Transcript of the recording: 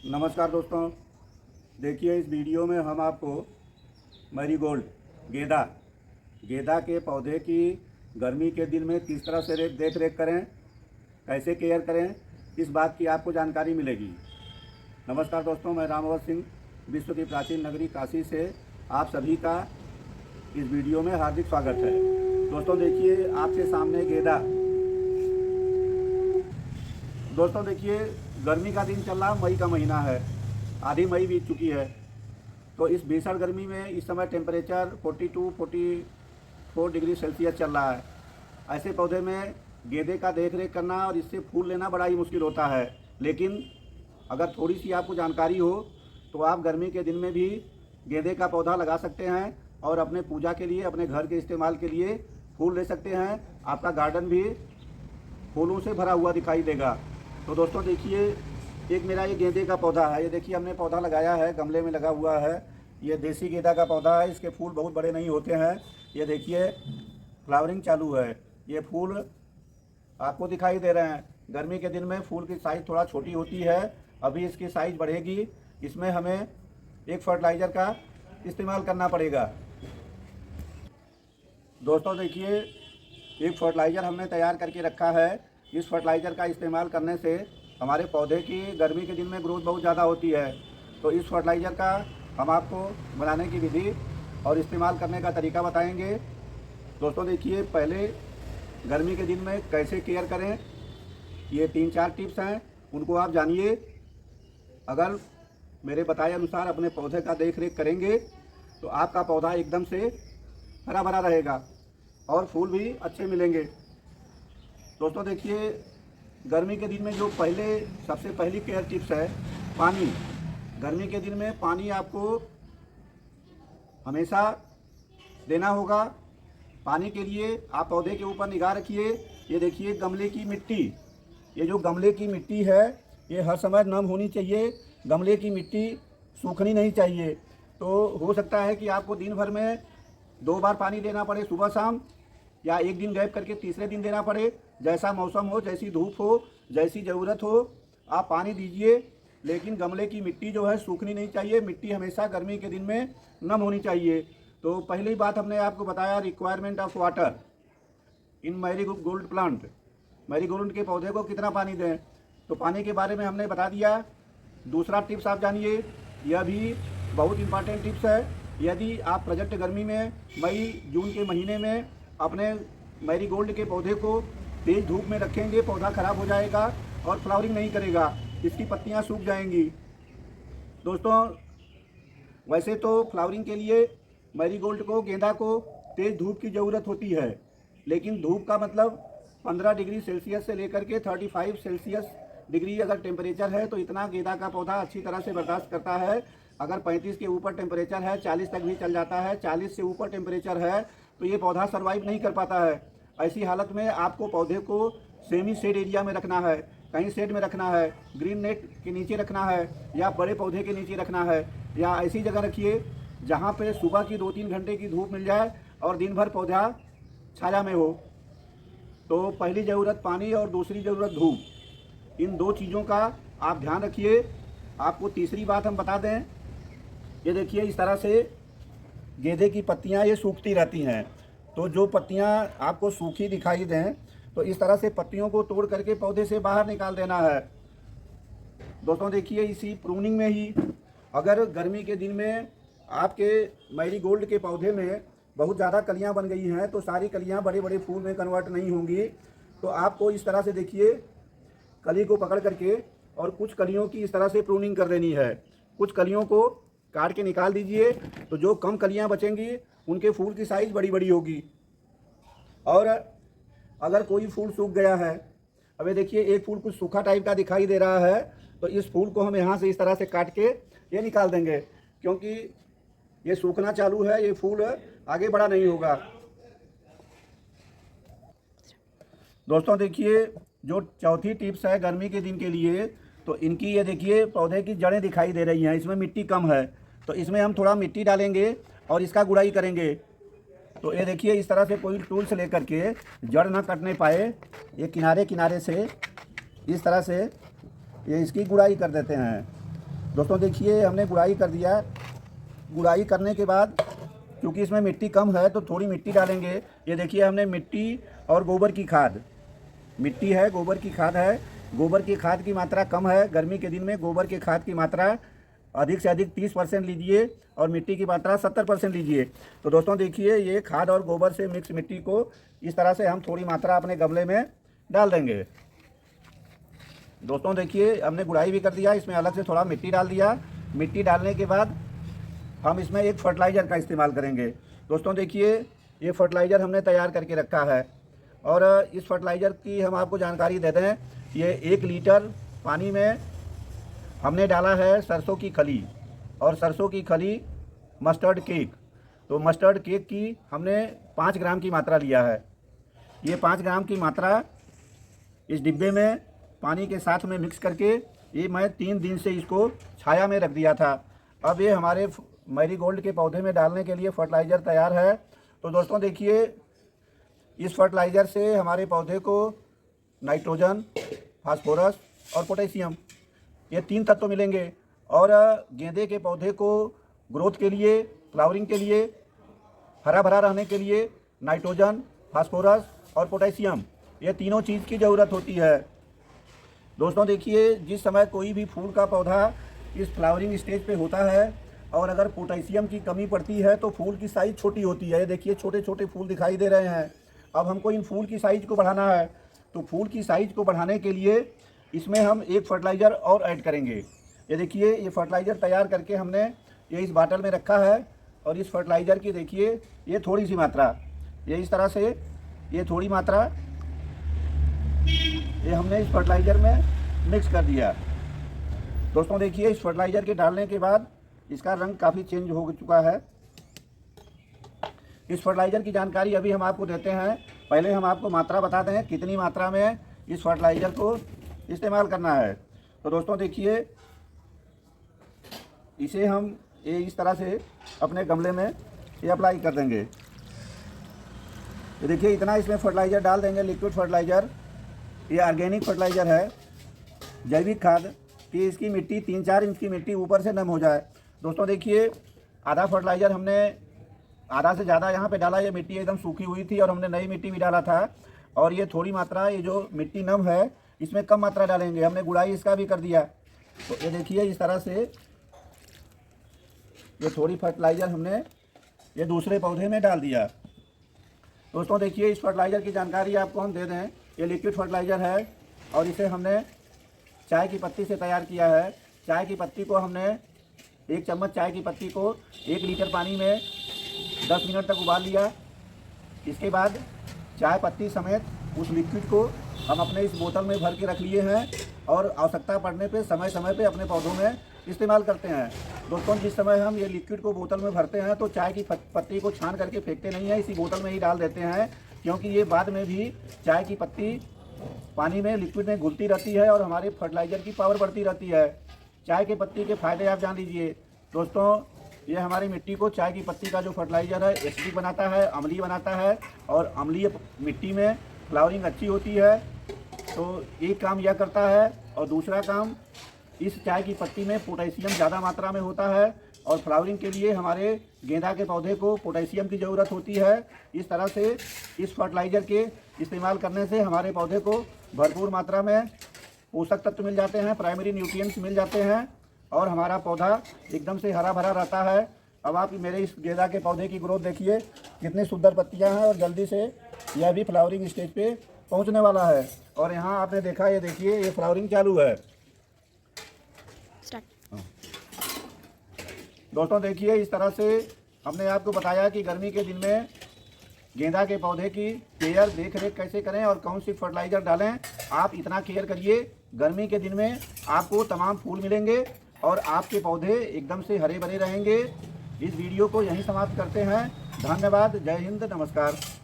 नमस्कार दोस्तों, देखिए इस वीडियो में हम आपको मैरीगोल्ड गेंदा के पौधे की गर्मी के दिन में किस तरह से देख रेख करें, कैसे केयर करें, इस बात की आपको जानकारी मिलेगी। नमस्कार दोस्तों, मैं रामवत सिंह विश्व की प्राचीन नगरी काशी से आप सभी का इस वीडियो में हार्दिक स्वागत है। दोस्तों देखिए आपके सामने गेंदा। दोस्तों देखिए गर्मी का दिन चल रहा, मई का महीना है, आधी मई बीत चुकी है। तो इस भीषण गर्मी में इस समय टेम्परेचर 42-44 डिग्री सेल्सियस चल रहा है। ऐसे पौधे में गेंदे का देख रेख करना और इससे फूल लेना बड़ा ही मुश्किल होता है। लेकिन अगर थोड़ी सी आपको जानकारी हो तो आप गर्मी के दिन में भी गेंदे का पौधा लगा सकते हैं और अपने पूजा के लिए, अपने घर के इस्तेमाल के लिए फूल ले सकते हैं। आपका गार्डन भी फूलों से भरा हुआ दिखाई देगा। तो दोस्तों देखिए एक मेरा ये गेंदे का पौधा है। ये देखिए हमने पौधा लगाया है, गमले में लगा हुआ है। ये देसी गेंदा का पौधा है। इसके फूल बहुत बड़े नहीं होते हैं। ये देखिए फ्लावरिंग चालू है। ये फूल आपको दिखाई दे रहे हैं। गर्मी के दिन में फूल की साइज़ थोड़ा छोटी होती है, अभी इसकी साइज़ बढ़ेगी। इसमें हमें एक फर्टिलाइज़र का इस्तेमाल करना पड़ेगा। दोस्तों देखिए एक फर्टिलाइज़र हमने तैयार करके रखा है। इस फर्टिलाइज़र का इस्तेमाल करने से हमारे पौधे की गर्मी के दिन में ग्रोथ बहुत ज़्यादा होती है। तो इस फर्टिलाइज़र का हम आपको बनाने की विधि और इस्तेमाल करने का तरीका बताएंगे। दोस्तों देखिए पहले गर्मी के दिन में कैसे केयर करें, ये 3-4 टिप्स हैं, उनको आप जानिए। अगर मेरे बताए अनुसार अपने पौधे का देख रेख करेंगे तो आपका पौधा एकदम से हरा भरा रहेगा और फूल भी अच्छे मिलेंगे। दोस्तों देखिए गर्मी के दिन में जो सबसे पहली केयर टिप्स है पानी। गर्मी के दिन में पानी आपको हमेशा देना होगा। पानी के लिए आप पौधे के ऊपर निगाह रखिए। ये देखिए गमले की मिट्टी, ये जो गमले की मिट्टी है ये हर समय नम होनी चाहिए। गमले की मिट्टी सूखनी नहीं चाहिए। तो हो सकता है कि आपको दिन भर में 2 बार पानी देना पड़े, सुबह शाम, या एक दिन गैप करके तीसरे दिन देना पड़े। जैसा मौसम हो, जैसी धूप हो, जैसी ज़रूरत हो आप पानी दीजिए। लेकिन गमले की मिट्टी जो है सूखनी नहीं चाहिए। मिट्टी हमेशा गर्मी के दिन में नम होनी चाहिए। तो पहली बात हमने आपको बताया requirement of water in marigold plant. Marigold के पौधे को कितना पानी दें, तो पानी के बारे में हमने बता दिया। दूसरा टिप्स आप जानिए, यह भी बहुत इंपॉर्टेंट टिप्स है। यदि आप प्रचंड गर्मी में मई जून के महीने में अपने मैरीगोल्ड के पौधे को तेज़ धूप में रखेंगे, पौधा खराब हो जाएगा और फ्लावरिंग नहीं करेगा, इसकी पत्तियां सूख जाएंगी। दोस्तों वैसे तो फ्लावरिंग के लिए मैरीगोल्ड को, गेंदा को तेज़ धूप की ज़रूरत होती है। लेकिन धूप का मतलब 15 डिग्री सेल्सियस से लेकर के 35 सेल्सियस डिग्री अगर टेम्परेचर है तो इतना गेंदा का पौधा अच्छी तरह से बर्दाश्त करता है। अगर 35 के ऊपर टेम्परेचर है, 40 तक भी चल जाता है, 40 से ऊपर टेम्परेचर है तो ये पौधा सर्वाइव नहीं कर पाता है। ऐसी हालत में आपको पौधे को सेमी शेड एरिया में रखना है, कहीं शेड में रखना है, ग्रीन नेट के नीचे रखना है, या बड़े पौधे के नीचे रखना है, या ऐसी जगह रखिए जहाँ पे सुबह की 2-3 घंटे की धूप मिल जाए और दिन भर पौधा छाया में हो। तो पहली ज़रूरत पानी और दूसरी ज़रूरत धूप, इन 2 चीज़ों का आप ध्यान रखिए। आपको तीसरी बात हम बता दें, ये देखिए इस तरह से गेंदे की पत्तियां ये सूखती रहती हैं। तो जो पत्तियां आपको सूखी दिखाई दें तो इस तरह से पत्तियों को तोड़ करके पौधे से बाहर निकाल देना है। दोस्तों देखिए इसी प्रूनिंग में ही अगर गर्मी के दिन में आपके मैरीगोल्ड के पौधे में बहुत ज़्यादा कलियां बन गई हैं तो सारी कलियां बड़े बड़े फूल में कन्वर्ट नहीं होंगी। तो आपको इस तरह से देखिए कली को पकड़ करके और कुछ कलियों की इस तरह से प्रूनिंग कर देनी है। कुछ कलियों को काट के निकाल दीजिए तो जो कम कलियां बचेंगी उनके फूल की साइज़ बड़ी बड़ी होगी। और अगर कोई फूल सूख गया है, अब ये देखिए एक फूल कुछ सूखा टाइप का दिखाई दे रहा है, तो इस फूल को हम यहाँ से इस तरह से काट के ये निकाल देंगे, क्योंकि ये सूखना चालू है, ये फूल आगे बड़ा नहीं होगा। दोस्तों देखिए जो चौथी टिप्स है गर्मी के दिन के लिए, तो इनकी ये देखिए पौधे की जड़ें दिखाई दे रही हैं, इसमें मिट्टी कम है, तो इसमें हम थोड़ा मिट्टी डालेंगे और इसका गुड़ाई करेंगे। तो ये देखिए इस तरह से कोई टूल्स लेकर के जड़ ना कटने पाए, ये किनारे किनारे से इस तरह से ये इसकी गुड़ाई कर देते हैं। दोस्तों देखिए हमने गुड़ाई कर दिया। गुड़ाई करने के बाद क्योंकि इसमें मिट्टी कम है तो थोड़ी मिट्टी डालेंगे। ये देखिए हमने मिट्टी और गोबर की खाद, मिट्टी है, गोबर की खाद है। गोबर की खाद की मात्रा कम है, गर्मी के दिन में गोबर की खाद की मात्रा अधिक से अधिक 30% लीजिए और मिट्टी की मात्रा 70% लीजिए। तो दोस्तों देखिए ये खाद और गोबर से मिक्स मिट्टी को इस तरह से हम थोड़ी मात्रा अपने गमले में डाल देंगे। दोस्तों देखिए हमने गुड़ाई भी कर दिया, इसमें अलग से थोड़ा मिट्टी डाल दिया। मिट्टी डालने के बाद हम इसमें एक फर्टिलाइज़र का इस्तेमाल करेंगे। दोस्तों देखिए ये फर्टिलाइज़र हमने तैयार करके रखा है और इस फर्टिलाइज़र की हम आपको जानकारी देते हैं। ये 1 लीटर पानी में हमने डाला है सरसों की खली और सरसों की खली मस्टर्ड केक। तो मस्टर्ड केक की हमने 5 ग्राम की मात्रा लिया है। ये 5 ग्राम की मात्रा इस डिब्बे में पानी के साथ में मिक्स करके ये मैं 3 दिन से इसको छाया में रख दिया था। अब ये हमारे मैरीगोल्ड के पौधे में डालने के लिए फर्टिलाइज़र तैयार है। तो दोस्तों देखिए इस फर्टिलाइज़र से हमारे पौधे को नाइट्रोजन, फास्फोरस और पोटेशियम ये 3 तत्व मिलेंगे और गेंदे के पौधे को ग्रोथ के लिए, फ्लावरिंग के लिए, हरा भरा रहने के लिए नाइट्रोजन, फास्फोरस और पोटेशियम ये तीनों चीज़ की ज़रूरत होती है। दोस्तों देखिए जिस समय कोई भी फूल का पौधा इस फ्लावरिंग स्टेज पे होता है और अगर पोटेशियम की कमी पड़ती है तो फूल की साइज़ छोटी होती है। ये देखिए छोटे छोटे फूल दिखाई दे रहे हैं। अब हमको इन फूल की साइज़ को बढ़ाना है, तो फूल की साइज़ को बढ़ाने के लिए इसमें हम एक फर्टिलाइज़र और ऐड करेंगे। ये देखिए ये फर्टिलाइज़र तैयार करके हमने ये इस बाटल में रखा है और इस फर्टिलाइज़र की देखिए ये थोड़ी सी मात्रा, ये इस तरह से ये थोड़ी मात्रा ये हमने इस फर्टिलाइज़र में मिक्स कर दिया। दोस्तों देखिए इस फर्टिलाइज़र के डालने के बाद इसका रंग काफ़ी चेंज हो चुका है। इस फर्टिलाइज़र की जानकारी अभी हम आपको देते हैं। पहले हम आपको मात्रा बताते हैं कितनी मात्रा में इस फर्टिलाइज़र को इस्तेमाल करना है। तो दोस्तों देखिए इसे हम ये इस तरह से अपने गमले में ये अप्लाई कर देंगे। ये देखिए इतना इसमें फर्टिलाइज़र डाल देंगे, लिक्विड फर्टिलाइज़र। ये ऑर्गेनिक फर्टिलाइज़र है, जैविक खाद, कि इसकी मिट्टी 3-4 इंच की मिट्टी ऊपर से नम हो जाए। दोस्तों देखिए आधा फर्टिलाइज़र हमने आधा से ज़्यादा यहाँ पे डाला। ये मिट्टी एकदम सूखी हुई थी और हमने नई मिट्टी भी डाला था और ये थोड़ी मात्रा, ये जो मिट्टी नम है इसमें कम मात्रा डालेंगे। हमने गुड़ाई इसका भी कर दिया। तो ये देखिए इस तरह से ये थोड़ी फर्टिलाइज़र हमने ये दूसरे पौधे में डाल दिया। दोस्तों देखिए इस फर्टिलाइज़र की जानकारी आपको हम दे दें। ये लिक्विड फर्टिलाइज़र है और इसे हमने चाय की पत्ती से तैयार किया है। चाय की पत्ती को हमने 1 चम्मच चाय की पत्ती को 1 लीटर पानी में 10 मिनट तक उबाल लिया। इसके बाद चाय पत्ती समेत उस लिक्विड को हम अपने इस बोतल में भर के रख लिए हैं और आवश्यकता पड़ने पे समय समय पे अपने पौधों में इस्तेमाल करते हैं। दोस्तों जिस समय हम ये लिक्विड को बोतल में भरते हैं तो चाय की पत्ती को छान करके फेंकते नहीं हैं, इसी बोतल में ही डाल देते हैं, क्योंकि ये बाद में भी चाय की पत्ती पानी में लिक्विड में घुलती रहती है और हमारे फर्टिलाइज़र की पावर बढ़ती रहती है। चाय की पत्ती के फ़ायदे आप जान लीजिए। दोस्तों ये हमारी मिट्टी को, चाय की पत्ती का जो फर्टिलाइज़र है एसिडिक बनाता है, अम्लीय बनाता है और अम्लीय मिट्टी में फ्लावरिंग अच्छी होती है। तो एक काम यह करता है और दूसरा काम इस चाय की पत्ती में पोटेशियम ज़्यादा मात्रा में होता है और फ्लावरिंग के लिए हमारे गेंदा के पौधे को पोटेशियम की ज़रूरत होती है। इस तरह से इस फर्टिलाइज़र के इस्तेमाल करने से हमारे पौधे को भरपूर मात्रा में पोषक तत्व मिल जाते हैं, प्राइमरी न्यूट्रिएंट्स मिल जाते हैं और हमारा पौधा एकदम से हरा भरा रहता है। अब आप मेरे इस गेंदा के पौधे की ग्रोथ देखिए, कितनी सुंदर पत्तियां हैं और जल्दी से यह भी फ्लावरिंग स्टेज पे पहुंचने वाला है। और यहाँ आपने देखा, ये देखिए ये फ्लावरिंग चालू है। दोस्तों देखिए इस तरह से हमने आपको बताया कि गर्मी के दिन में गेंदा के पौधे की केयर, देख रेख कैसे करें और कौन सी फर्टिलाइज़र डालें। आप इतना केयर करिए, गर्मी के दिन में आपको तमाम फूल मिलेंगे और आपके पौधे एकदम से हरे भरे रहेंगे। इस वीडियो को यहीं समाप्त करते हैं। धन्यवाद। जय हिंद। नमस्कार।